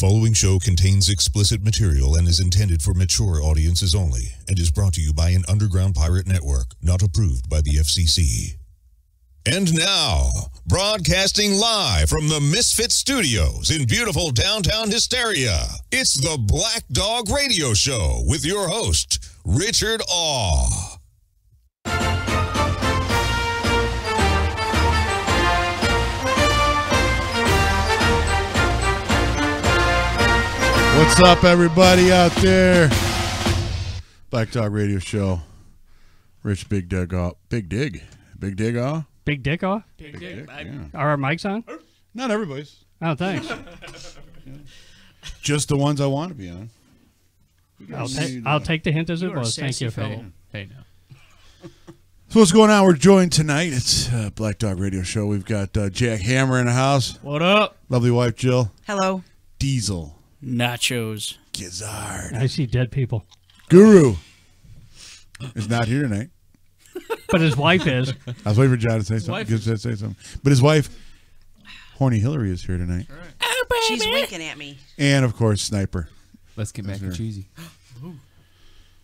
following show contains explicit material and is intended for mature audiences only and is brought to you by an underground pirate network not approved by the FCC. And now, broadcasting live from the Misfit Studios in beautiful downtown Hysteria, it's the Black Dog Radio Show with your host, Richard Awe. What's up, everybody out there? Black Dog Radio Show. Rich Big Dig Awe. Big Dig? Big Dig Awe? Big Dick Awe? Big Dig, yeah. Are our mics on? Not everybody's. Oh, thanks. Just the ones I want to be on. I'll take the hint as it You are a was. Thank sassy you, fellow. Fade. Hey, now. So what's going on? We're joined tonight. It's Black Dog Radio Show. We've got Jack Hammer in the house. What up? Lovely wife, Jill. Hello. Diesel. Nachos. Gizzard. I see dead people. Guru is not here tonight. But his wife is. I was waiting for John to say something. But his wife, Horny Hillary, is here tonight. She's winking at me. And, of course, Sniper. Let's get mac and cheesy.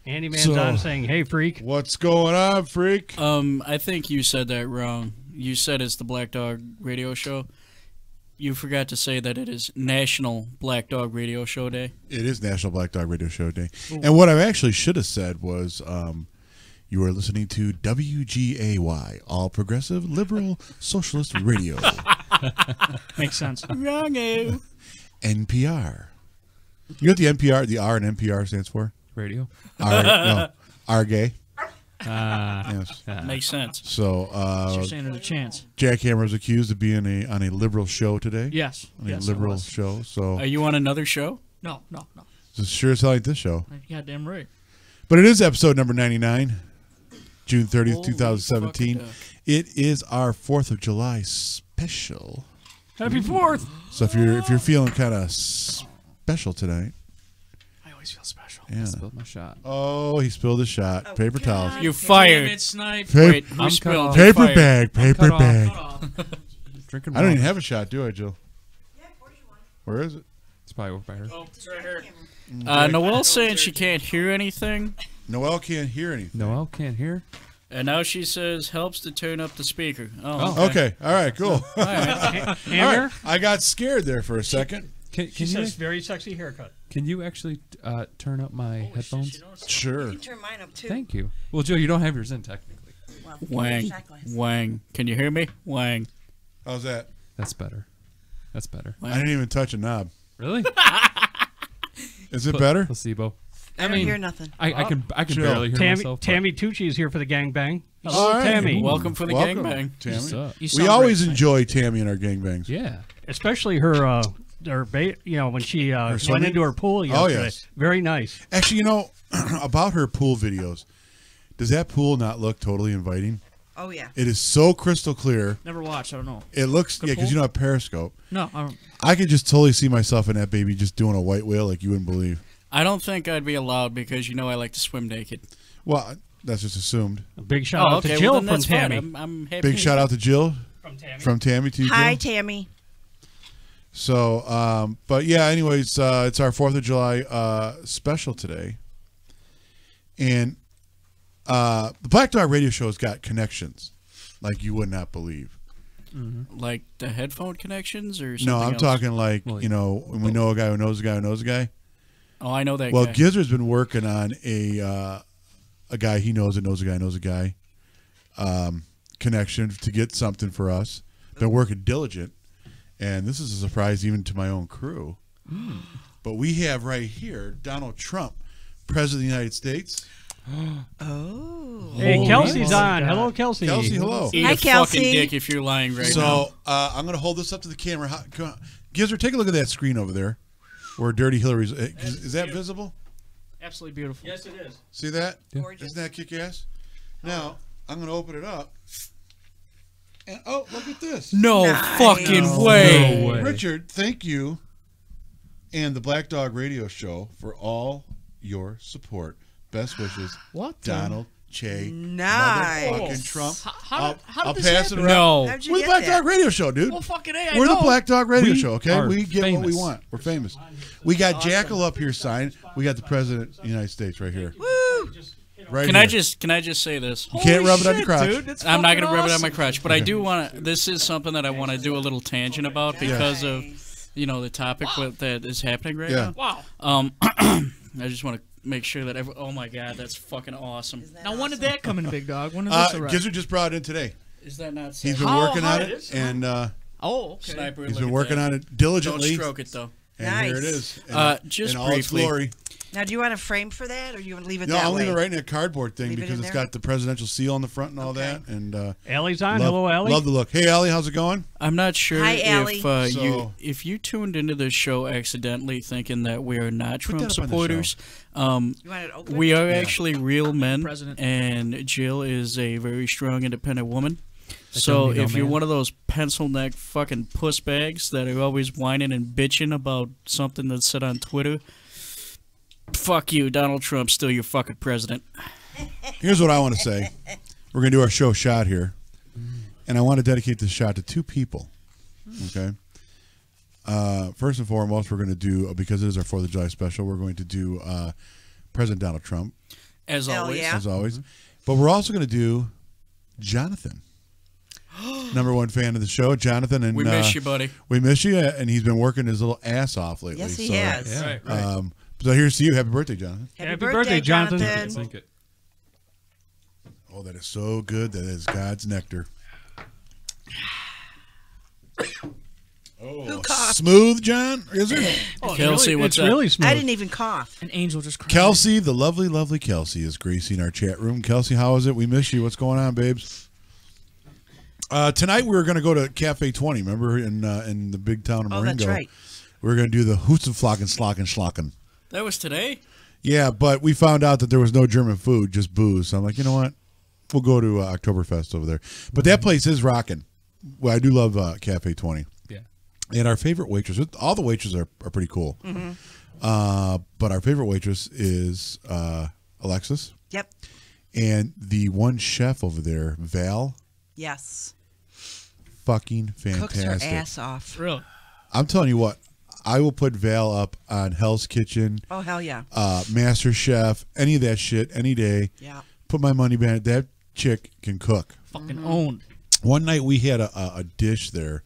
Andy Man's So- on saying, hey, freak. What's going on, freak? I think you said that wrong. You said it's the Black Dog Radio Show. You forgot to say that it is National Black Dog Radio Show Day. It is National Black Dog Radio Show Day. And what I actually should have said was you are listening to WGAY, All Progressive Liberal Socialist Radio. Makes sense. Wrong-o. NPR. You know what the NPR, the R in NPR stands for? Radio. R gay. Yes. Makes sense. So You're saying there's a chance. Jack Hammer is accused of being on a liberal show today. Yes. On a Yes, liberal I was. show. So Are you on another show? No. it's sure as hell like this show. You goddamn right. But it is episode number 99, June 30th, Holy 2017. fucking duck. It is our 4th of July special. Happy 4th. So if you're feeling kind of special tonight, I always feel special. yeah. Spilled my shot. Oh, he spilled his shot. Paper towels. You Damn fired. it, Snipe. Wait, who I'm spilled? cut off. You Paper fired. bag. Paper cut off. bag. Drinking I don't water. even have a shot, do I, Jill? Where is it? It's probably over by her. Oh, it's right here. Noelle's saying she can't hear anything, Noelle can't hear anything. Noelle can't hear. and now she says helps to turn up the speaker. Okay. All right. Cool. All right. All Hammer? right. I got scared there for a second. Can She you says, very sexy haircut. can you actually turn up my headphones? She knows. Sure. You can turn mine up too. Thank you. Well, Joe, you don't have yours in technically. Well, Wang. exactly. Wang. Can you hear me? Wang. How's that? That's better. That's better. I didn't even touch a knob. Really? Is it better? Placebo. I don't hear nothing. I can Chill. barely hear myself. but- Tammy Tucci is here for the gangbang. All Hello, right. Tammy. Welcome for the Welcome, gangbang. What's Tammy. up? You We sound always great, enjoy Tammy and our gangbangs. Yeah. Especially her when she went swimming? into her pool yesterday. yes. Very nice. Actually, you know, about her pool videos, does that pool not look totally inviting? Oh, yeah. It is so crystal clear. Never watched. I don't know. It looks, yeah, because pool? you don't have Periscope. No, I don't. I could just totally see myself in that baby just doing a white whale like you wouldn't believe. I don't think I'd be allowed because you know I like to swim naked. Well, that's just assumed. A big shout out to well, Jill then from that's fine. Tammy. I'm happy. Big shout out to Jill From Tammy. from Tammy to you, Hi, Jill. Tammy. So, but yeah, anyways, it's our 4th of July special today. And the Black Dog Radio Show has got connections like you would not believe. Like the headphone connections or something No, I'm else? talking like, Well, you know, when we know a guy who knows a guy who knows a guy. Oh, I know that Well, guy. Gizzard's been working on a guy he knows that knows a guy knows a guy connection to get something for us. Been working diligent, and this is a surprise even to my own crew. But we have right here Donald Trump, President of the United States. Oh. Hey, Kelsey's on. God. Hello, Kelsey. Kelsey, hello. Eat Hi, a Kelsey. fucking dick if you're lying right now. So I'm going to hold this up to the camera. Come on. Gizzard, take a look at that screen over there where Dirty Hillary's. Is that visible? Absolutely beautiful. Yes, it is. See that? Gorgeous. Isn't that kick-ass? Now, I'm going to open it up. And, oh, look at this. No Nice. fucking No way. way. Richard, thank you and the Black Dog Radio Show for all your support. Best wishes, What? Donald Che. Nice. Motherfucking Trump. How I'll did this pass it happen? around. No. How'd you We're the get Black that? Dog Radio Show, dude. Well, fucking A, I We're the know. Black Dog Radio We Show, okay? are We get what we famous. want. We're famous. We got Jackal up here signed. We got the President of the United States right here. Woo! Right Can here. I just say this? You can't rub it on your Shit, crotch. dude, that's I'm not fucking gonna rub it on my awesome. crotch, but I do want to. This is something that I want to do a little tangent about because of the topic that is happening right Yeah. Wow. now. I just want to make sure that oh my god, that's fucking awesome. Now, when did that come in, Big Dog? When did this arrive? Gizzard just brought it in today. Is that not He's sick? been How working hard on it it, is? and Oh, okay. Sniper, he's look been at working that. on it Don't diligently. stroke it though. And here it Nice. is. And Just in all its briefly. glory. Now, do you want a frame for that, or you want to leave it No, that I'm way? leaving it right in that cardboard thing Leave it because in it's there? got the presidential seal on the front and all Okay. that. And Allie's on. love, Hello, Allie. love the look. Hey, Allie, how's it going? I'm not sure Hi, Allie. So- if you tuned into this show accidentally thinking that we are not Put Trump that up on the supporters. You want it open? We are actually real men, President. and Jill is a very strong, independent woman. That So don't mean no if you're man. one of those pencil neck fucking puss bags that are always whining and bitching about something that's said on Twitter, fuck you, Donald Trump's still your fucking president. Here's what I want to say. We're going to do our show shot here. And I want to dedicate this shot to two people. Okay? First and foremost, we're going to do, because it is our 4th of July special, we're going to do President Donald Trump, As Hell always. yeah. as always. But we're also going to do Jonathan. #1 fan of the show, Jonathan. And We miss you, buddy. We miss you, and he's been working his little ass off lately. Yes, he so, has. Yeah. Right. So here's to you. Happy birthday, Jonathan. Happy Happy birthday, Jonathan. Sink it. Oh, that is so good. That is God's nectar. Who coughed? Smooth, John? Is it? Oh, Kelsey, what's it's up? really smooth. I didn't even cough. An angel just cried. Kelsey, the lovely, lovely Kelsey, is gracing our chat room. Kelsey, how is it? We miss you. What's going on, babes? Tonight we were going to go to Cafe 20. Remember in the big town of Oh, Marengo? that's right. We were going to do the Hootenflocken, Slocken, Schlocken. That was today? Yeah, but we found out that there was no German food, just booze. So I'm like, you know what? We'll go to Oktoberfest over there. But that place is rocking. Well, I do love Cafe 20. Yeah. And our favorite waitress, all the waitresses are pretty cool. But our favorite waitress is Alexis. Yep. And the one chef over there, Val, Yes. fucking Cooks her fantastic. ass off. Really? I'm telling you what, I will put Val up on Hell's Kitchen, Oh, hell yeah. Master Chef, any of that shit, any day. Yeah. Put my money behind it. That chick can cook. Fucking owned. One night we had a dish there.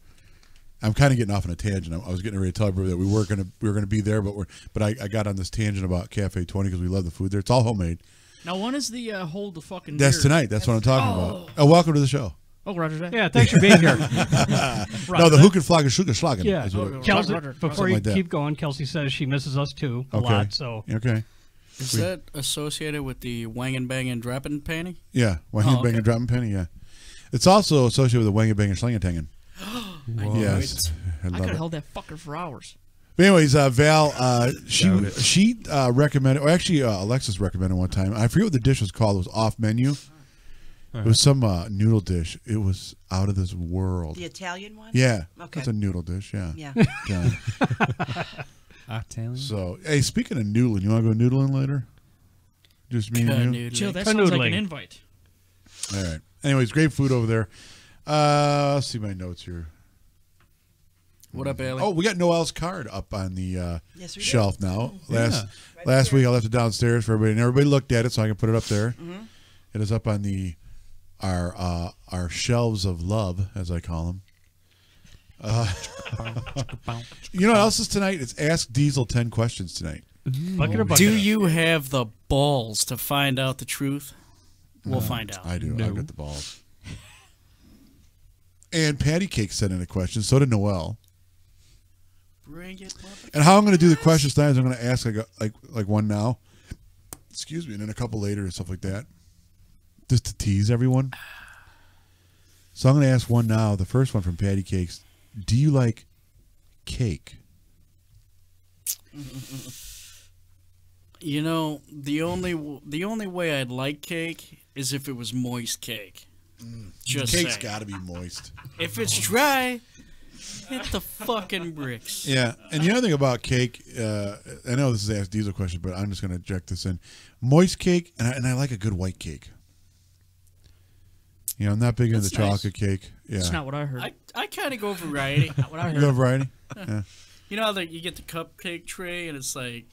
I'm kind of getting off on a tangent. I was getting ready to tell everybody that we were gonna be there, but I got on this tangent about Cafe 20 because we love the food there. It's all homemade. Now, when is the hold the fucking That's beer? tonight. That's what I'm talking about. Oh, welcome to the show. Oh, Roger that. Yeah, thanks for being here. No, the Hook and Flock and Sugar Schlagen. Yeah. is what it- Okay. Kelsey, Roger. before Something you like that. keep going, Kelsey says she misses us too a Okay. lot. So Okay. Is that associated with the wang and bang and dropping panty? Yeah. Wang Oh, Bang okay. and Dropping Penny, yeah. It's also associated with the Wang Bang and Slangetangen. Yes. I I love could have it. held that fucker for hours. But anyways, Val, she Doubt it. recommended, or actually Alexis recommended one time. I forget what the dish was called. It was off menu. It was some noodle dish. It was out of this world. The Italian one? Yeah, Okay. that's a noodle dish. Yeah. Yeah. Yeah. Italian. So, hey, speaking of noodling, you want to go noodling later? Just me and you. Chill, that Canoodling. sounds like an invite. All right. Anyways, great food over there. Let's see my notes here. What up, Allie? Oh, we got Noel's card up on the Yes, we do. shelf now. Yeah. Last week I left it downstairs for everybody, and everybody looked at it, so I can put it up there. Mm-hmm. It is up on our shelves of love, as I call them. You know what else is tonight? It's Ask Diesel 10 questions tonight. bucket or bucket. Do you have the balls to find out the truth? We'll find out. I do. No. I've got the balls. And Patty Cake sent in a question. So did Noel. Bring it, motherfucker. And how I'm going to do the questions tonight is I'm going to ask like one now. Excuse me, and then a couple later and stuff like that. Just to tease everyone. So I'm going to ask one now. The first one from Patty Cakes. Do you like cake? You know, the only way I'd like cake is if it was moist cake. Just Cake's saying. got to be moist. If it's dry, hit the fucking bricks. Yeah, and the other thing about cake, I know this is Ask Diesel question, but I'm just going to inject this in. Moist cake, and I like a good white cake. Yeah, I'm not big into That's nice. chocolate cake. Yeah. That's not what I heard. I kind of go variety. what I You heard. love variety? Yeah. You know that you get the cupcake tray and it's like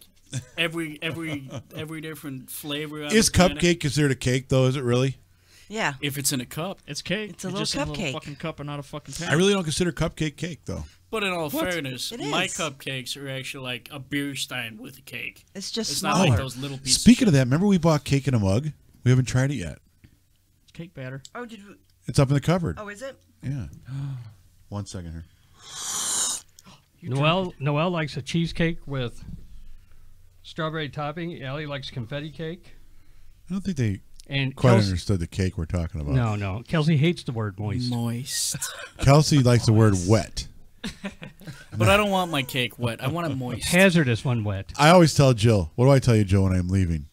every different flavor. On Is the planet. cupcake considered a cake, though? Is it really? Yeah. If it's in a cup. It's cake. It's a It's little just in a cupcake. little fucking cup and not a fucking pan. I really don't consider cupcake cake, though. But in all fairness, It my is. cupcakes are actually like a beer stein with a cake. It's just It's not smaller. like those little pieces. Speaking of that, remember we bought cake in a mug? We haven't tried it yet. It's cake batter. Oh, did we? It's up in the cupboard. Oh, is it? Yeah. 1 second here. Noelle likes a cheesecake with strawberry topping. Allie likes confetti cake. I don't think they And quite Kelsey, understood the cake we're talking about. no. Kelsey hates the word moist. Moist. Kelsey likes the word wet. But I don't want my cake wet. I want it moist. Hazardous when wet. I always tell Jill, what do I tell you, Jill, when I'm leaving?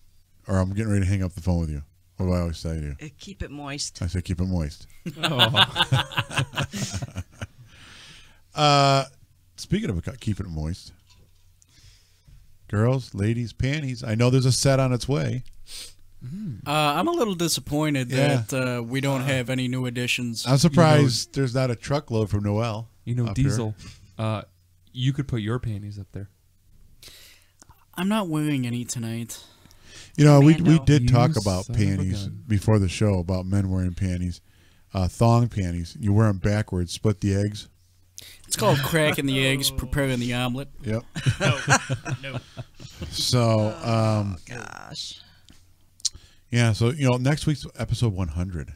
Or I'm getting ready to hang up the phone with you? What do I always tell you? Keep it moist. I say keep it moist. Oh. Speaking of keeping it moist, girls, ladies, panties. I know there's a set on its way. I'm a little disappointed Yeah. that we don't have any new additions. I'm surprised there's not a truckload from Noelle. You know, up here. Diesel, you could put your panties up there. I'm not wearing any tonight. You know, we Commando. did talk You about son of a panties gun. before the show, about men wearing panties. Thong panties. You wear them backwards, split the eggs. It's called cracking the eggs, preparing the omelet. Yep. No. So, Gosh. yeah, so, next week's episode 100.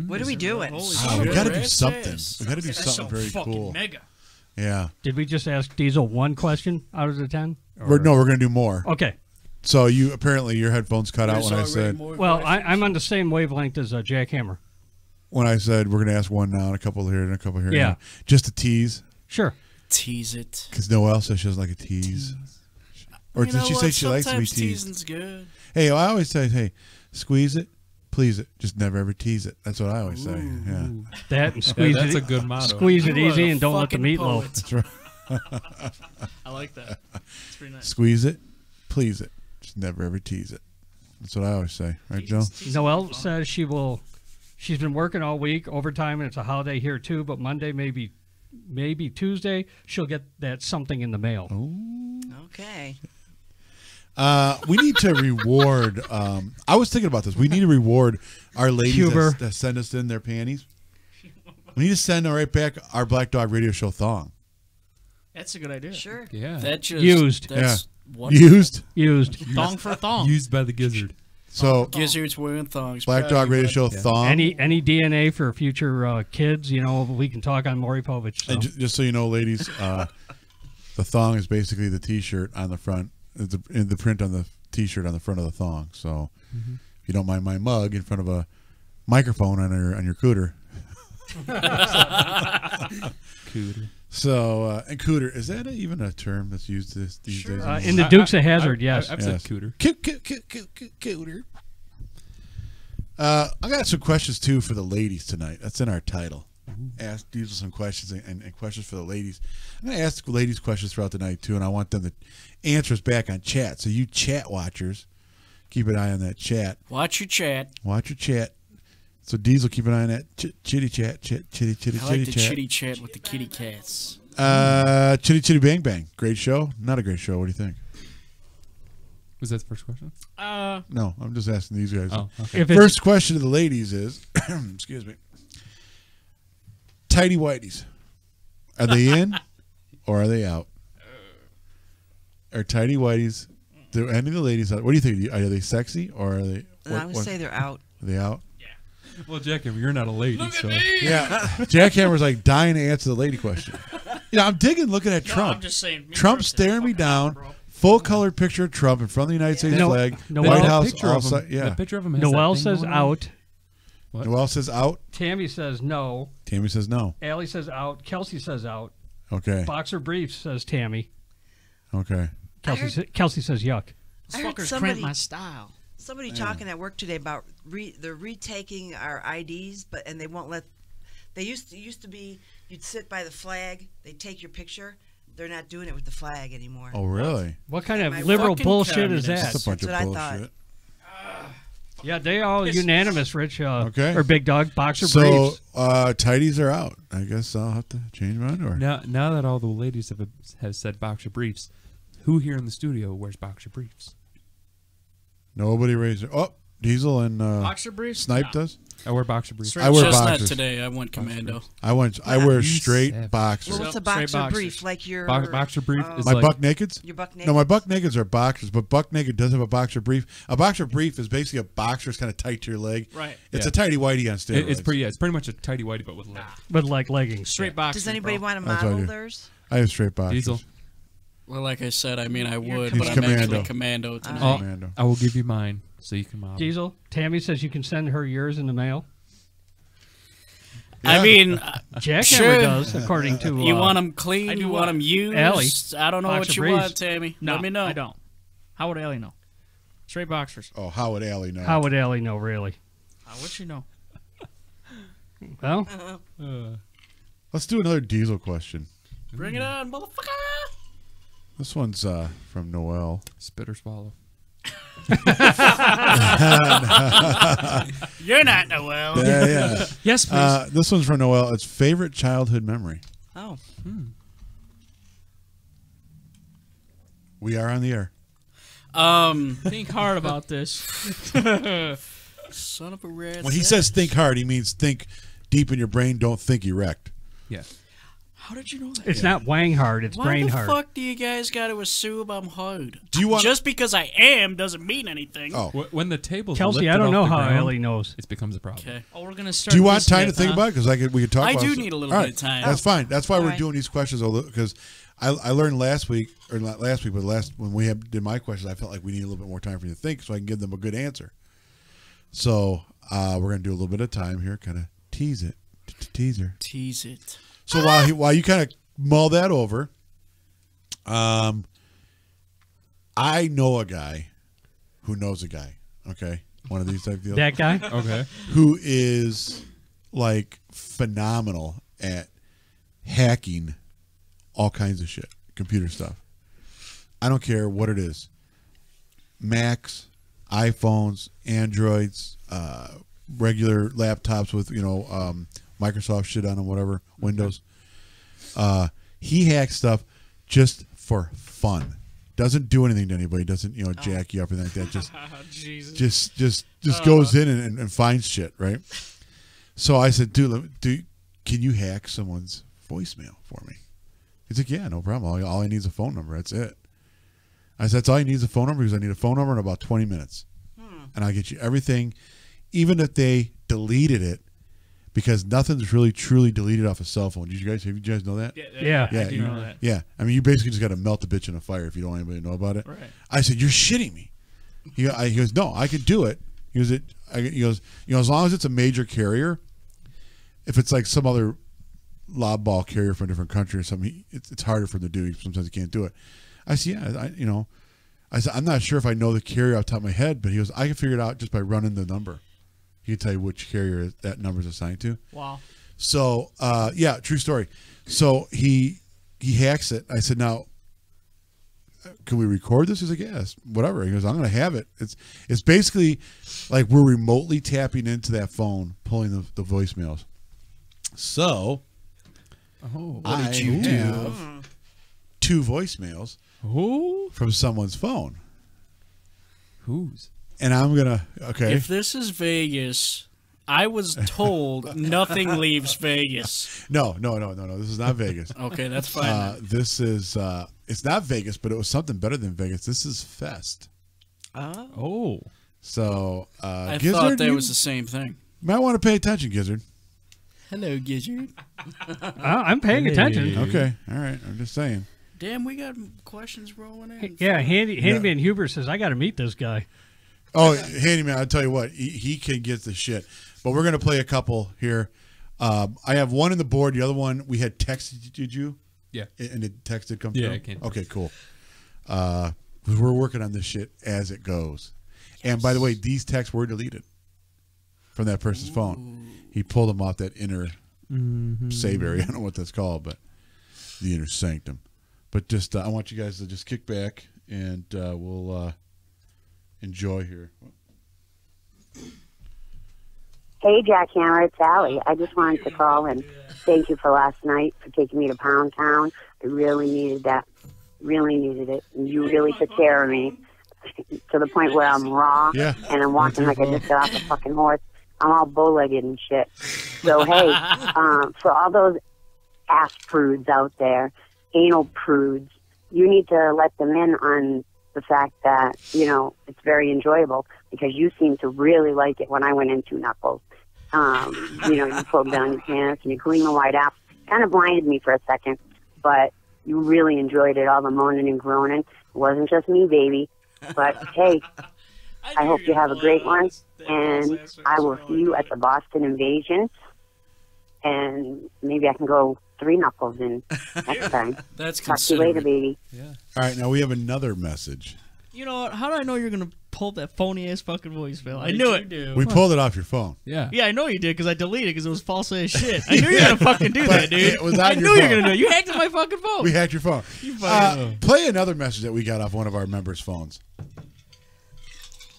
What are we doing? Holy Oh, we shit. got to do Yes, something. yes. We got to do That's so something very fucking cool. mega. Yeah. Did we just ask Diesel one question out of the 10? We're going to do more. Okay. So you apparently your headphones cut out There's when I already said more Well, questions. I'm on the same wavelength as Jack Hammer. we're going to ask one now and a couple here and a couple here. Yeah. Just to tease, Sure. tease it. because Noelle says she doesn't like a tease. Or You did know she what? say she likes to be Sometimes teased? teasing's good. Hey, I always say, hey, squeeze it, please it, just never ever tease it. That's what I always say. Yeah. That and squeeze That's it. a good motto. Squeeze it You are easy a and don't let the fucking meatloaf. poet. That's right. I like that. It's pretty nice. Squeeze it, please it, just never ever tease it. That's what I always say, right, Joe? Noelle says she's been working all week, overtime, and it's a holiday here too, but Monday, maybe Tuesday, she'll get that something in the mail. Okay. We need to reward. I was thinking about this. We need to reward our ladies Huber. that send us in their panties. We need to send right back our Black Dog Radio Show thong. That's a good idea. Sure. Yeah. That just Used. That's Used. Used. Thong for thong. Used by the gizzard. So Gizzards wearing thongs. Black Proud Dog of you, Radio bud. Show thong. Any DNA for future kids, we can talk on Maury Povich. So. And just so you know, ladies, the thong is basically the T-shirt on the front. The print on the T-shirt on the front of the thong. So if you don't mind my mug in front of a microphone on your cooter. Cooter. So and cooter, is that even a term that's used these days? in the Dukes of Hazzard, yes. I've Yes. said cooter. Cooter. I got some questions too for the ladies tonight. That's in our title. Ask Diesel some questions and questions for the ladies. I'm going to ask the ladies questions throughout the night too, and I want them to answer us back on chat. So you chat watchers, keep an eye on that chat. Watch your chat. Watch your chat. So Diesel, keep an eye on that chitty chat, chitty I like the chat. chitty chat with the kitty cats. Chitty Bang Bang. Great show. Not a great show. What do you think? Was that the first question? No, I'm just asking these guys. Oh, okay. If it's, First question to the ladies is, excuse me, tidy whities. Are they in or are they out? Are tidy whities? Do any of the ladies? What do you think? Are they sexy or are they? I would say they're out. Are they out? Well, Jack, you're not a lady, so Yeah. Jackhammer's like dying to answer the lady question. I'm digging looking at Trump. I'm just saying. me Trump personally, staring me fucking down. out, bro. Full colored picture of Trump in front of the United States No- flag. Noel- White that House. picture all of him, si- yeah. that picture of him. Has Noelle that thing says going on. out. What? Noelle says out. Tammy says no. Tammy says no. Allie says out. Kelsey says out. Okay. Boxer briefs says Tammy. Okay. Kelsey says yuck. This I heard fucker's somebody- cramped my style. Somebody talking at work today about they're retaking our IDs, and they won't let. They used to be you'd sit by the flag, they'd take your picture. They're not doing it with the flag anymore. Oh, really? What kind My of liberal fucking bullshit is communist. that? That's a bunch That's of what I thought. bullshit. Yeah, they all unanimous, Rich. Okay. Or Big Dog boxer So briefs. tidies are out. I guess I'll have to change mine. Or Now that all the ladies have said boxer briefs, who here in the studio wears boxer briefs? nobody raised it. Oh, Diesel and Boxer briefs? Snipe No. does. I wear boxer briefs. Straight- I wear Just boxers. not today. I went commando. I wear You straight savage. boxers. Well, what's a Straight boxer boxers. brief? Like your Boxer brief is My like buck nakeds. your buck naked. No, my buck nakeds are boxers, but buck naked does have a boxer brief. A boxer brief is basically a boxer that's kind of tight to your leg. Right. It's Yeah. a tighty whitey on steroids. it's pretty much a tighty whitey but with legs. With like leggings. Straight boxers. Does anybody bro. want to That's what I model do. theirs? I have straight boxers. Diesel. Well, like I said, I mean, I would, He's but I'm commando. actually commando tonight. Oh, Commando. I will give you mine so you can model. Diesel, Tammy says you can send her yours in the mail. I mean, Jackhammer Sure. does, according to. you want them clean? I do You what? want them used? Allie. I don't know Boxer what you briefs. want, Tammy. No, Let me know. I don't. How would Ellie know? Straight boxers. Oh, how would Allie know? How would Ellie know, really? How would she know? Well, Let's do another Diesel question. Bring it on, motherfucker! This one's from Noel. Spit or swallow. You're not Noel. Yeah. Yes, please. This one's from Noel. It's favorite childhood memory. Oh, We are on the air. Think hard about this. Son of a red. When he says think hard, he means think deep in your brain. Don't think erect. Yeah. How did you know that? it's not wang hard, it's Why brain the hard. fuck do you guys got to assume I'm hard? Do you want- Just because I am doesn't mean anything. Oh. When the table's Kelsey, lifted I don't off know the how ground, Ellie knows. it becomes a problem. Okay. Oh, we're gonna start. Do you want listing time to it, think huh? about it? Because we could talk I about do it. need a little All bit of time. That's fine. That's why we're right. doing these questions a little because I learned last week or not last week, but when we did my questions, I felt like we need a little bit more time for you to think so I can give them a good answer. So we're gonna do a little bit of time here, kind of tease it, teaser. Tease it. So while you kind of mull that over, I know a guy who knows a guy. Okay, one of these type deals. That guy? Okay. Who is like phenomenal at hacking all kinds of shit, computer stuff. I don't care what it is. Macs, iPhones, Androids, regular laptops with Microsoft shit on them, whatever, Windows. He hacks stuff just for fun. Doesn't do anything to anybody. Doesn't jack you up or anything like that. Jesus. Just goes in and finds shit, right? So I said, dude, can you hack someone's voicemail for me? He's like, yeah, no problem. All I need is a phone number. That's it. I said, that's all I need is a phone number because I need a phone number in about 20 minutes. And I'll get you everything, even if they deleted it, because nothing's really truly deleted off a cell phone. Have you guys know that? Yeah. I do know that. Yeah. I mean, you basically just got to melt the bitch in a fire if you don't want anybody to know about it. Right. I said, you're shitting me. He goes, no, I could do it. He goes, as long as it's a major carrier, if it's like some other lob ball carrier from a different country or something, it's harder for him to do. Sometimes he can't do it. I said, yeah, I said, I'm not sure if I know the carrier off the top of my head, but he goes, I can figure it out just by running the number. He can tell you which carrier that number is assigned to. Wow. So, yeah, true story. So he hacks it. I said, now, can we record this? He's like, yes, whatever. He goes, I'm going to have it. It's basically like we're remotely tapping into that phone, pulling the voicemails. So, I have 2 voicemails Who? from someone's phone. Whose? And I'm going to, okay. If this is Vegas, I was told nothing leaves Vegas. No. This is not Vegas. Okay, that's fine. then. This is, it's not Vegas, but it was something better than Vegas. This is Fest. Oh. So, I Gizzard, thought that you was the same thing. might want to pay attention, Gizzard. Hello, Gizzard. I'm paying attention. Okay, all right. I'm just saying. Damn, we got questions rolling in. Yeah, Handyman Huber says, I got to meet this guy. Oh, Handyman, I'll tell you what, he can get the shit. But we're going to play a couple here. I have one in the board. The other one, we had texted you. Yeah. And the text did come Yeah, through? it came. Okay, cool. 'Cause we're working on this shit as it goes. And by the way, these texts were deleted from that person's phone. He pulled them off that inner save area. I don't know what that's called, but the inner sanctum. But just, I want you guys to just kick back and we'll enjoy here. Hey, Jackhammer, it's Allie. I just wanted to call and thank you for last night, for taking me to Pound Town. I really needed that. Really needed it. And you really took care of me to the point where I'm raw and I'm walking like I just got off a fucking horse. I'm all bow-legged and shit. So, hey, for all those ass prudes out there, anal prudes, you need to let them in on the fact that, you know, it's very enjoyable because you seem to really like it when I went into Knuckles. You know, you pulled down your pants and you cleaned the white out. Kind of blinded me for a second, but you really enjoyed it, all the moaning and groaning. It wasn't just me, baby. But, hey, I hope you have a great one, and I will see you at the Boston Invasion, and maybe I can go 3 Knuckles in next time. That's Talk to you later, baby. Yeah. All right, now we have another message. You know what? How do I know you're gonna pull up that phony ass fucking voicemail? I knew it. We pulled it off your phone. Yeah. Yeah, I know you did because I deleted it because it was false ass shit. I knew you were gonna fucking do that, dude. It was on I your knew you were phone. gonna do it. You hacked my fucking phone. We hacked your phone. You fucking Play another message that we got off one of our members' phones.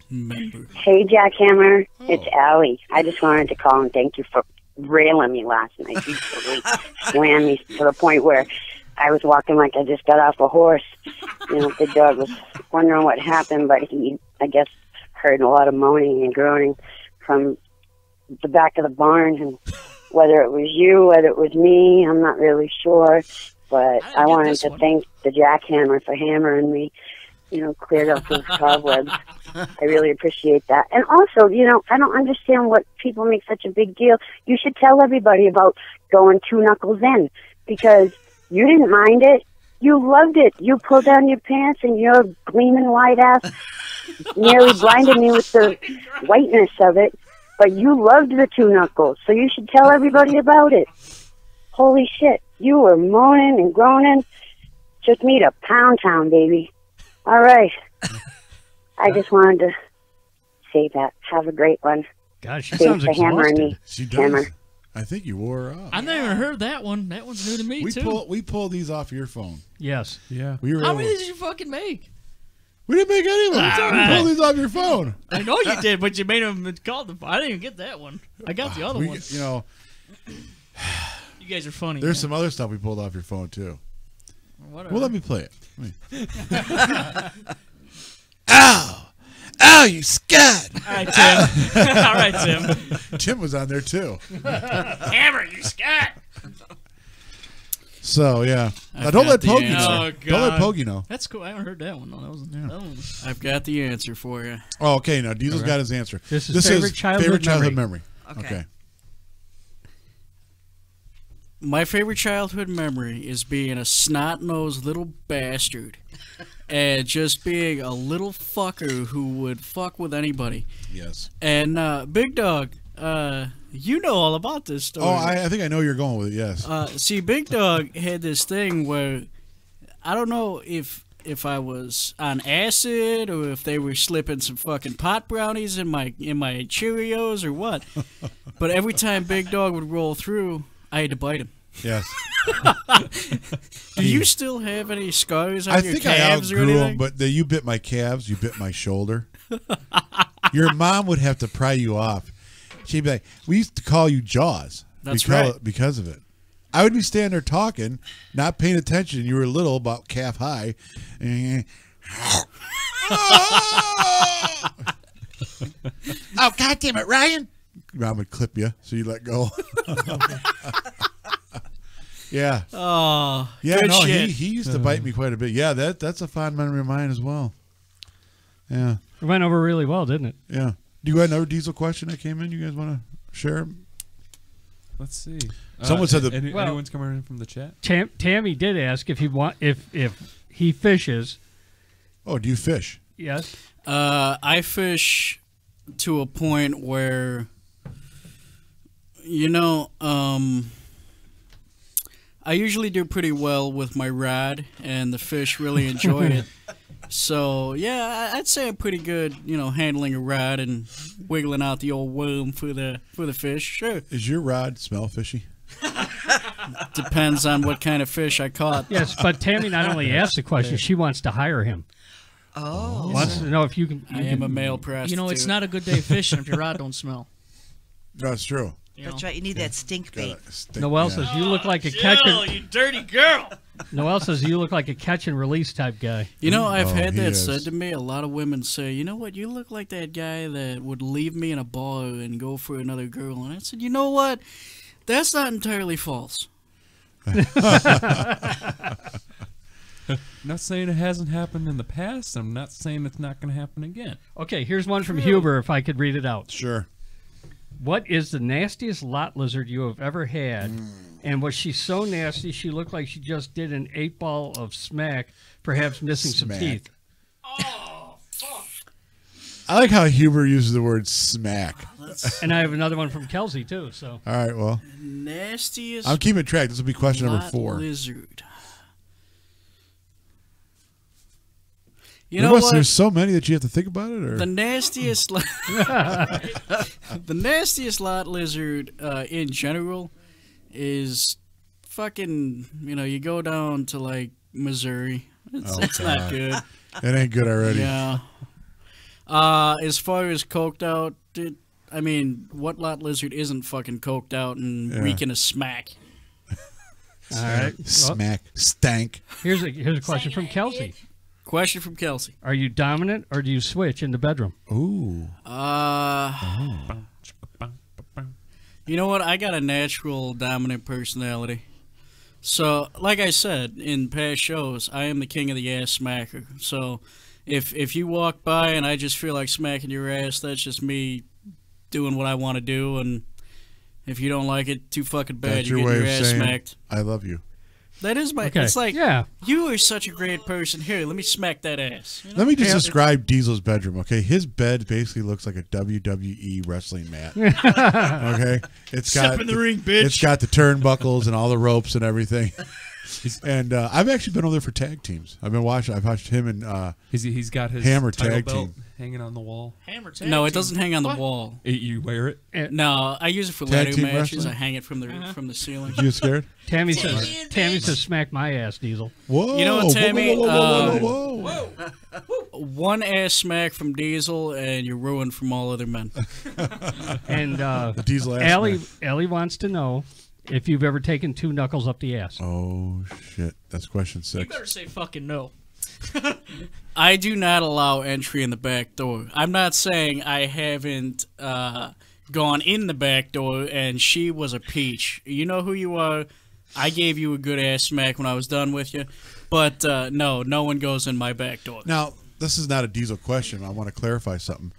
Hey, Jackhammer, it's Allie. I just wanted to call and thank you for railing me last night. You totally slammed me to the point where I was walking like I just got off a horse. You know, the dog was wondering what happened, but he, I guess, heard a lot of moaning and groaning from the back of the barn. And whether it was you, whether it was me, I'm not really sure. But I wanted to thank the Jackhammer for hammering me. You know, cleared up those cobwebs. I really appreciate that. And also, you know, I don't understand what people make such a big deal. You should tell everybody about going 2 Knuckles in because you didn't mind it. You loved it. You pulled down your pants and your gleaming white ass nearly blinded me with the whiteness of it. But you loved the 2 Knuckles, so you should tell everybody about it. Holy shit. You were moaning and groaning. Took me to Pound Town, baby. All right. I just wanted to say that. Have a great one. God, she Thanks sounds for hammering exhausted. me. She does. Hammer. I think you wore her up. I've never even heard that one. That one's new to me too. We pulled these off your phone. Yes. Yeah. We were How able, many did you fucking make? we didn't make any of them. We pulled these off your phone. I know you did, but you made them called the. I didn't even get that one. I got the other one. You know, You guys are funny. there's man. some other stuff we pulled off your phone too. Whatever. Well, let me play it. Ow! Ow, you scat! All right, Tim. All right, Tim. Tim was on there too. Hammer, you scat. So yeah, now, I've don't got let the Poggy answer. know. Oh, Don't let God. Poggy know. That's cool. I haven't heard that one. No, that one. I've got the answer for you. Oh, okay. Now Diesel's got his answer. This is favorite childhood memory. Okay. My favorite childhood memory is being a snot-nosed little bastard and just being a little fucker who would fuck with anybody. Yes. And Big Dog, you know all about this story. Oh, I think I know where you're going with it. Yes. See, Big Dog had this thing where I don't know if I was on acid or if they were slipping some fucking pot brownies in my Cheerios or what. But every time Big Dog would roll through, I had to bite him. Yes. Do you still have any scars on I your think I calves or outgrew anything? them, but you bit my calves. You bit my shoulder. Your mom would have to pry you off. She'd be like, "We used to call you Jaws." That's because of it. I would be standing there talking, not paying attention. You were little, about calf high. Oh, God damn it, Ryan. Mom would clip you, so you let go. Yeah. Oh, Yeah, good no, shit. he used to bite me quite a bit. Yeah, that's a fond memory of mine as well. Yeah. It went over really well, didn't it? Yeah. Do you have another Diesel question that came in? You guys want to share? Let's see. Someone said that- anyone's coming in from the chat. Tammy did ask if he fishes. Oh, do you fish? Yes. I fish to a point where, you know, I usually do pretty well with my rod, and the fish really enjoy it. So, yeah, I'd say I'm pretty good, you know, handling a rod and wiggling out the old worm for the fish. Sure. Is your rod smell fishy? Depends on what kind of fish I caught. Yes, but Tammy not only asked the question, she wants to hire him. Oh. Wants to know if you can. I am a male prostitute. You know, it's not a good day fishing if your rod don't smell. That's true. You know? That's right. You need that stink bait. Noelle says you look like a catch Jill, and you dirty girl. Noelle says you look like a catch and release type guy. You know, I've Oh, had he that is. said to me. A lot of women say, you know what, you look like that guy that would leave me in a bar and go for another girl. And I said, you know what? That's not entirely false. Not saying it hasn't happened in the past. I'm not saying it's not going to happen again. Okay, here's one from Huber, if I could read it out. Sure. What is the nastiest lot lizard you have ever had? And was she so nasty she looked like she just did an 8-ball of smack, perhaps missing Smack. some teeth? I like how Huber uses the word smack. And I have another one from Kelsey, too. So All right, well, Nastiest I'm keeping track. This will be question number lot 4. lizard. You know what? There's so many that you have to think about it, or The nastiest, the nastiest lot lizard in general is fucking. You know, you go down to like Missouri. It's not good. it ain't good already. Yeah. As far as coked out, I mean, what lot lizard isn't fucking coked out and reeking of smack? all right. Well, Smack, stank. here's a question from Kelsey. Question from Kelsey. Are you dominant or do you switch in the bedroom? Ooh. You know what? I got a natural dominant personality. So, like I said in past shows, I am the king of the ass smacker. So, if you walk by and I just feel like smacking your ass, that's just me doing what I want to do. And if you don't like it, too fucking bad. That's You're your getting way your of ass saying smacked. I love you. That is my. Okay. It's like, Yeah. you are such a great person. Here, let me smack that ass. You know? Let me just describe Diesel's bedroom, okay? His bed basically looks like a WWE wrestling mat. Okay? It's got Step in the ring, bitch. It's got the turnbuckles and all the ropes and everything. And I've actually been over there for tag teams. I've watched him and He's got his Hammer title tag belt team. hanging on the wall. Hammer tag No, it team. doesn't hang on the What? wall. You wear it. No, I use it for Tag ladder team matches. wrestling? I hang it from the ceiling. you scared? Tammy says smack my ass, Diesel. Whoa. You know what, Tammy? Whoa. One ass smack from Diesel, and you're ruined from all other men. And Diesel ass Allie wants to know if you've ever taken 2 knuckles up the ass. Oh, shit. That's question You 6. better say fucking no. I do not allow entry in the back door. I'm not saying I haven't gone in the back door and she was a peach. You know who you are. I gave you a good ass smack when I was done with you. But no one goes in my back door. Now, this is not a Diesel question. I want to clarify something.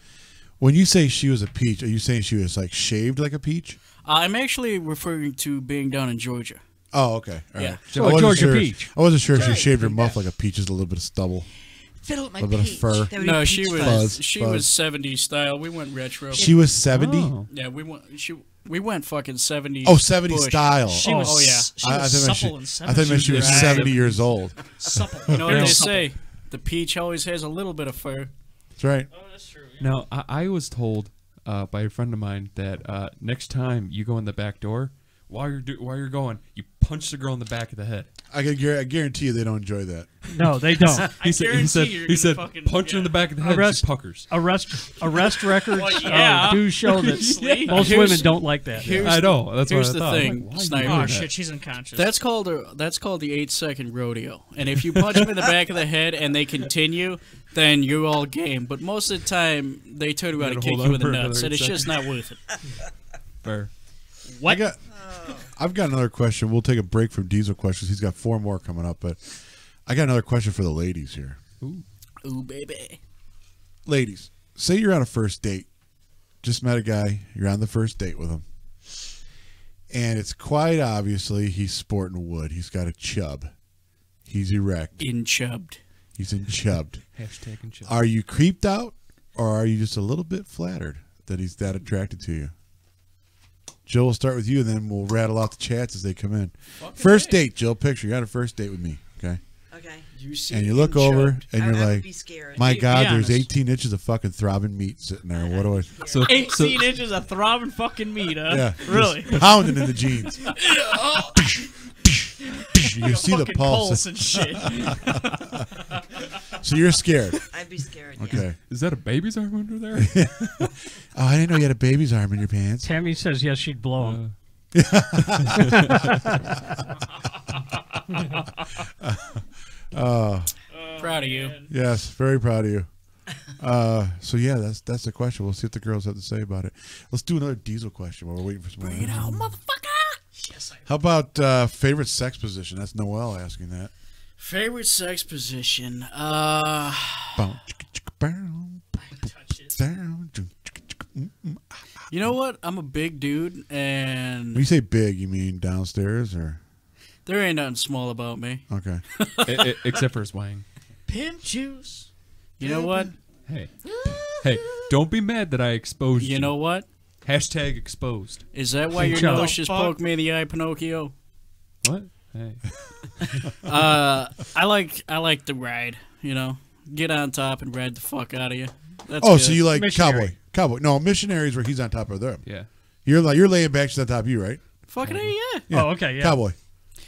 When you say she was a peach, are you saying she was like shaved like a peach? I'm actually referring to being down in Georgia. Oh, okay. All Yeah. right. So I a wasn't Georgia sure- peach. I wasn't sure if she shaved her muff like a peach, just a little bit of stubble. Fiddle with my A little bit of peach. fur. That would be No, peach she was fuzz. Fuzz, she fuzz. was 70s style. We went retro. She was 70? Oh. Yeah, we went fucking 70s. Oh, 70 Bush. style. She oh, was, oh, yeah. she was supple and I thought she was Right. 70 years old. supple. You know what Very they supple. say? The peach always has a little bit of fur. That's right. Oh, that's true. Now, I was told by a friend of mine that next time you go in the back door, while you're going, you punch the girl in the back of the head. I guarantee you they don't enjoy that. No, they don't. He said you're gonna fucking- punch her in the back of the head. Arrest- She puckers. Arrest records Well, yeah. do show that Obviously. most Here's- women don't like that. Here's I know. That's here's what I the thought. thing, I'm like, why are you Sniper. doing Oh that? shit, she's unconscious. That's called the 8-second rodeo. And if you punch them in the back of the head and they continue, then you're all game. But most of the time, they turn around and gotta kick hold you on in the for another nuts, and 8 it's just not worth it. Fair. I've got another question. We'll take a break from Diesel questions. He's got 4 more coming up, but I got another question for the ladies here. Ooh, baby. Ladies, say you're on a first date. Just met a guy. You're on the first date with him. And it's quite obviously he's sporting wood. He's got a chub. He's erect. In-chubbed. He's enchubbed. Hashtag and chill. Are you creeped out, or are you just a little bit flattered that he's that attracted to you? Jill, we'll start with you, and then we'll rattle out the chats as they come in. First date, Jill. Picture you're on a first date with me, okay? Okay. And you look over, and I you're would like, be scared. "My Be God, there's honest. 18 inches of fucking throbbing meat sitting there. What do I?" So 18 inches of throbbing fucking meat, huh? Yeah, Really? just pounding in the jeans. You see the Fucking pulse. and shit. So you're scared. I'd be scared. Yeah. Okay. Is that a baby's arm under there? Oh, I didn't know you had a baby's arm in your pants. Tammy says yes, she'd blow him. Proud of you. Yes, very proud of you. So yeah, that's the question. We'll see what the girls have to say about it. Let's do another Diesel question while we're waiting for some. Bring it out, motherfucker! How about favorite sex position? That's Noelle asking that. Favorite sex position? You know what? I'm a big dude, When and you say big, you mean downstairs or? there ain't nothing small about me. Okay. Except for his wang. Pimp juice. You know what? Hey, don't be mad that I exposed you. You know what? Hashtag exposed. Is that why your Shut nose up. just poked me in the eye, Pinocchio? What? Hey. I like the ride. You know, get on top and ride the fuck out of you. That's Oh, good. so you like Missionary. cowboy? No, missionaries where he's on top of them. Yeah. You're laying back, she's on top of you, right? fucking A, yeah. Oh, okay, yeah. Cowboy.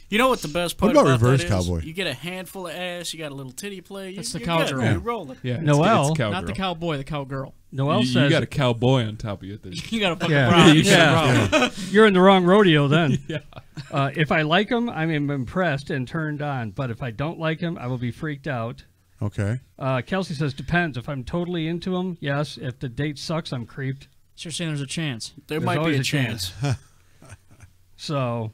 You know what the best part What about about reverse that is? cowboy? You get a handful of ass. You got a little titty play. That's you're the cowgirl. good. Yeah. You're rolling. Yeah. Noelle, it's cowgirl. Not the cowboy, the cowgirl. Noelle You says got a cowboy on top of you. Then. You got a fucking Yeah. brown. Yeah. You're in the wrong rodeo then. Yeah. If I like him, I'm impressed and turned on. But if I don't like him, I will be freaked out. Okay. Kelsey says, depends. If I'm totally into him, yes. If the date sucks, I'm creeped. So you're saying there's a chance. There There's might be always a a chance. So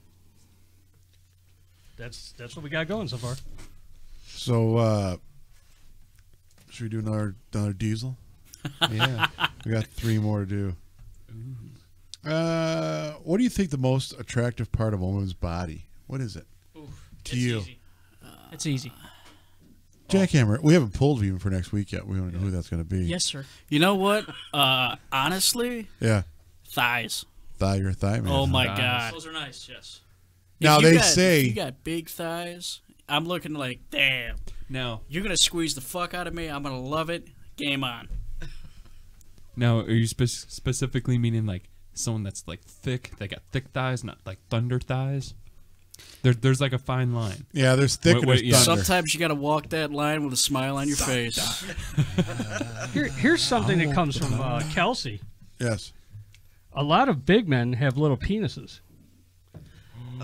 that's what we got going so far. So should we do another Diesel? Yeah. We got 3 more to do. What do you think the most attractive part of a woman's body? What is it? To you? It's easy. Jackhammer. We haven't pulled even for next week yet. We don't know who that's going to be. Yes, sir. You know what? Honestly, Yeah. thighs. You're a thigh man. Oh my Thighs. god. Those are nice. Yes. Now If you they got- say- if you got big thighs. I'm looking like, damn. Now, You're gonna squeeze the fuck out of me. I'm gonna love it. Game on. are you specifically meaning like someone that's like thick? They got thick thighs, not like thunder thighs. There's like a fine line. Yeah, there's thick Wait, and there's yeah. thunder. Sometimes you gotta walk that line with a smile on your face. Here's something that comes from Kelsey. Yes. A lot of big men have little penises.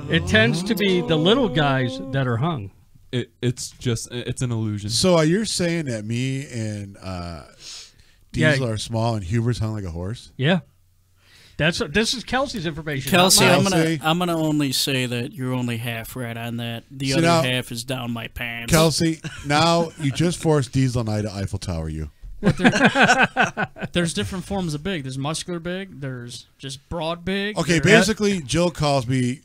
It tends to be the little guys that are hung. It's an illusion. So you're saying that me and Diesel are small and Huber's hung like a horse? Yeah. This is Kelsey's information. Kelsey, not I'm mine. gonna only say that you're only half right on that. The See, other now- half is down my pants. Kelsey, now you just forced Diesel and I to Eiffel Tower you. There's different forms of big. There's muscular big. There's just broad big. Okay, there- basically, Jill calls me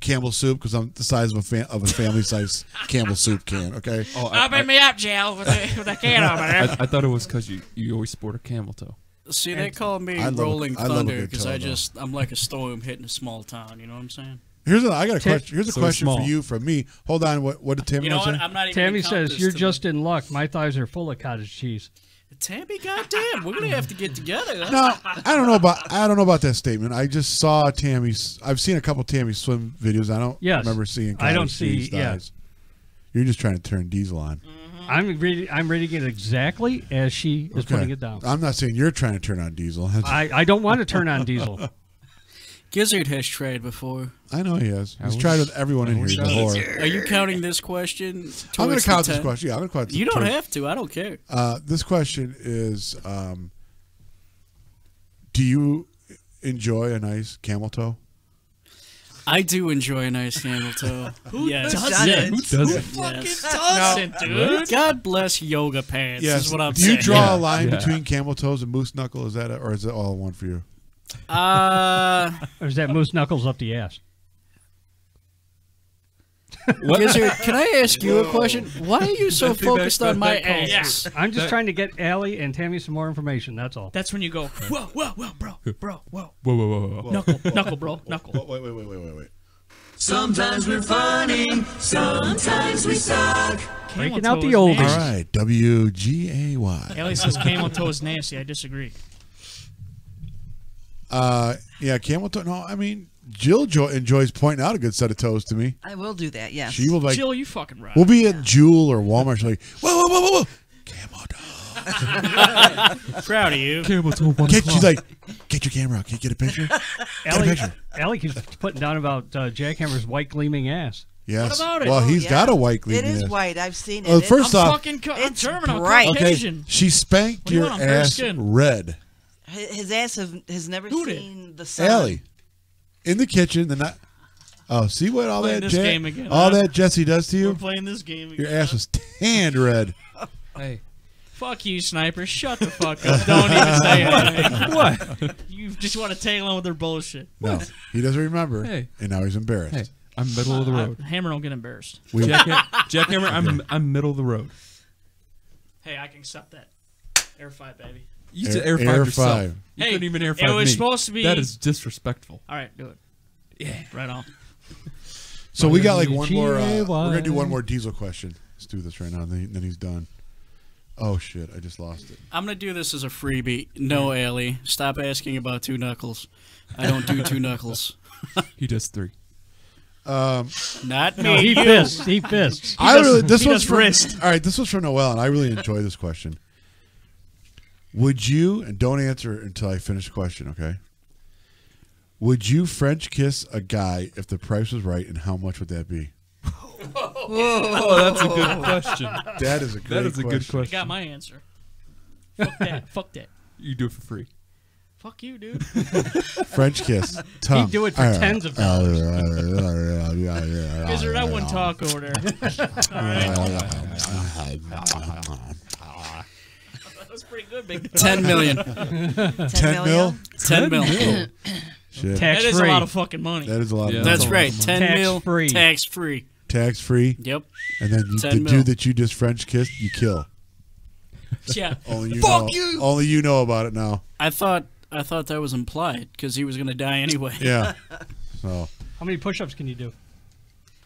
Campbell Soup because I'm the size of a family-sized Campbell Soup can. Okay. Oh, Open me up, Jill, with a can over there. I thought it was because you always sport a camel toe. See, they call me I love a- Rolling I love a Thunder good because toe, I'm like a storm hitting a small town. You know what I'm saying? I got a question. Here's a So question small. for you from me. Hold on. What did Tammy You know say? what? I'm not even. Tammy gonna count says, this you're to just in luck. My thighs are full of cottage cheese. Tammy, goddamn, we're gonna have to get together. No, I don't know about that statement. I just saw Tammy's. I've seen a couple Tammy swim videos. I don't Yes. remember seeing. I don't cottage cheese see- yeah. thighs. You're just trying to turn Diesel on. I'm reading it exactly as she is putting it down. I'm not saying you're trying to turn on Diesel. I don't want to turn on Diesel. Gizzard has tried before. I know he has. He's wish- tried with everyone in here. He's a whore. Are you counting this question? I'm going towards to count the this 10? question. Yeah, I'm going to count. You don't have to. I don't care. This question is: do you enjoy a nice camel toe? I do enjoy a nice camel toe. Yes. doesn't? Who doesn't? Yes. Doesn't, dude. God bless yoga pants. Yes. Is what I'm do saying. you draw Yeah. a line Yeah. between camel toes and moose knuckle? Is that or is it all one for you? Or is that moose knuckles up the ass? Gizzard, can I ask you a question? Why are you so I think focused that- on my that calls ass? for- I'm just That- trying to get Allie and Tammy some more information. That's all. That's when you go, whoa, whoa, whoa, bro, whoa. Whoa, whoa, whoa, whoa. Knuckle, bro, knuckle. Wait. Sometimes we're funny, sometimes we suck. Breaking Camel out the toe oldies. is nasty. All right, WGAY. Ellie says camel toe is nasty. I disagree. Yeah, camel toe. No, I mean Jill enjoys pointing out a good set of toes to me. I will do that. Yes. She will like. Jill, you fucking right. We'll be at Jewel or Walmart. She's like, whoa. Camel dog. Proud of you. Camel till 1 She's o'clock. like, get your camera out. Can you get a picture? Allie keeps putting down about Jackhammer's white gleaming ass. Yes. What about it? Well, Oh, he's yeah. got a white gleaming It is ass. white. I've seen it. Well, It's- first off, I'm It's German. I'm bright. Caucasian. she spanked What do you your want, I'm fair ass skin? red. his ass has never Who did? seen the sun. Allie, in the kitchen. Oh, see what all Playing that this game again, all huh? that Jesse does to We're you? playing this game again. Your ass was tanned red. Hey, Fuck you, Sniper. Shut the fuck up. Don't even say anything. what? You just want to tail on with their bullshit. No, he doesn't remember, Hey. and now he's embarrassed. Hey, I'm middle of the road. Hammer don't get embarrassed. Jackhammer, I'm middle of the road. Hey, I can accept that. Air 5, baby. You said Air air 5 yourself. 5. You Hey, couldn't even air it 5 was me. supposed to be- That is disrespectful. All right, do it. Yeah. Right on. So we got like one more. G-A-Y. We're gonna do one more Diesel question. Let's do this right now. Then he's done. Oh shit! I just lost it. I'm gonna do this as a freebie. No, Allie, stop asking about two knuckles. I don't do two knuckles. He does 3. Not me. No, he you. fists. He fists. I really. This he one's does from. wrist. All right, this one's from Noel, and I really enjoy this question. Would you? And don't answer until I finish the question. Okay. Would you French kiss a guy if the price was right, and how much would that be? Oh, that's a good question. That is a great That is a good I question. got my answer. Fuck that. Fuck that. You do it for free. Fuck you, dude. French kiss. Tongue. He'd do it for tens of dollars. Gizzard, I wouldn't talk over there. All right. That's pretty good, big dog. 10 million. 10 mil. 10 mil. Shit. Tax That is a free. lot of fucking money. That is a lot. Yeah. of money. That's right. 10 mil. Tax-free. Tax free. Tax free. Yep. And then you, 10 the mil. dude that you just French kissed, you kill. Yeah. Only you Fuck know. you! Only you know about it now. I thought that was implied because he was gonna die anyway. Yeah. So How many push-ups can you do?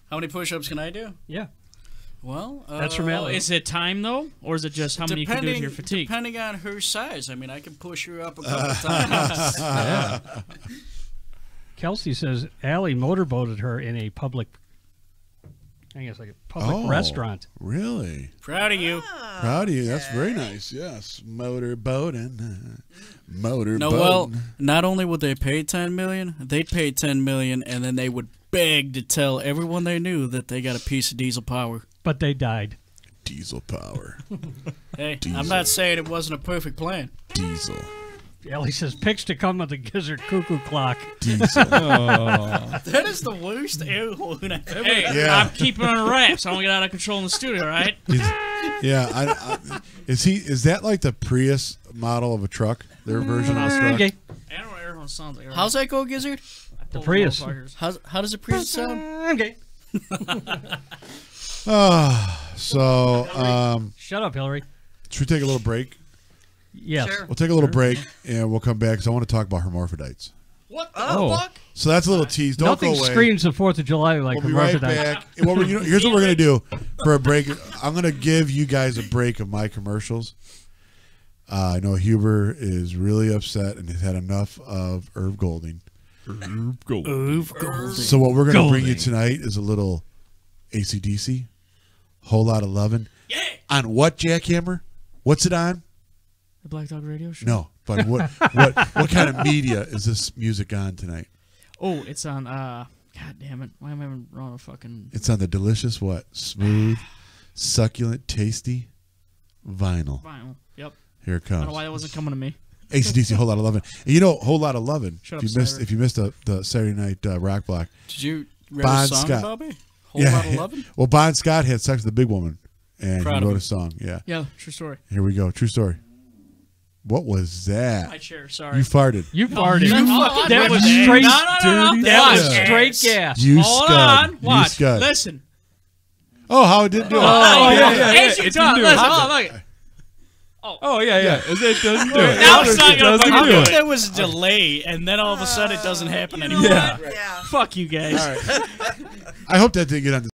How many push-ups can I do? Yeah. Well, That's from Oh, Allie. is it time though, or is it just how many you can do with your fatigue? Depending on her size. I mean, I can push her up a couple times. Kelsey says Allie motorboated her in a public, I guess like a public restaurant. Really? Proud of you. Proud of you. That's very nice. Yes. Motorboating. Motorboating. No, well, not only would they pay 10 million, they'd pay 10 million, and then they would beg to tell everyone they knew that they got a piece of diesel power. But they died. Diesel power. Hey, Diesel. I'm not saying it wasn't a perfect plan. Diesel. Allie says pics to come with the Gizzard cuckoo clock. Diesel. That is the worst air horn I've ever Hey, Yeah. I'm keeping it on wraps. I don't get out of control in the studio, right? Yeah. Is that like the Prius model of a truck? Their version of a truck? Okay. I don't know what air horn sounds like. Right? How's that go, Gizzard? The Prius. How does a Prius sound? Okay. So, Shut up, Hillary. should we take a little break? Yes. Sure. We'll take a little break, and we'll come back because I want to talk about hermaphrodites. What the Oh. fuck? So that's a little tease. Don't Nothing go away. screams the 4th of July like We'll be right hermaphrodites. back. Well, here's what we're going to do for a break. I'm going to give you guys a break of my commercials. I know Huber is really upset and has had enough of Irv Golding. So what we're going to bring you tonight is a little AC/DC, Whole Lot of Lovin'. Yeah. On what, Jackhammer? What's it on? The Black Dog Radio Show. No, but what kind of media is this music on tonight? Oh, it's on. God damn it! Why am I even wrong? A fucking. It's on the delicious what? Smooth, succulent, tasty vinyl. Vinyl. Yep. Here it I don't know comes. why that wasn't coming to me. AC/DC, Whole Lot of Lovin'. And you know, Whole Lot of Lovin'. Shut If up, you missed the Saturday night rock block. Did you read Bon a song Scott. about me? Whole lot of loving? Well, Bon Scott had sex with a big woman, and Proud he of wrote him. a song. Yeah. Yeah, true story. Here we go. True story. What was that? My chair. Sorry. You farted. You farted. fucking That was farted. straight. No. That was Watch. straight gas. You Hold scud. on. You Watch. scud. Listen. Oh, how it didn't do it. Oh, yeah. Hey, It she didn't talk. do it. Listen. Hold on. Look. Oh, yeah. It doesn't do it. Now it's not It gonna doesn't fucking do do it. it. There was a delay, and then all of a sudden it doesn't happen anymore. Yeah. Yeah. Fuck you guys. I hope that didn't get on the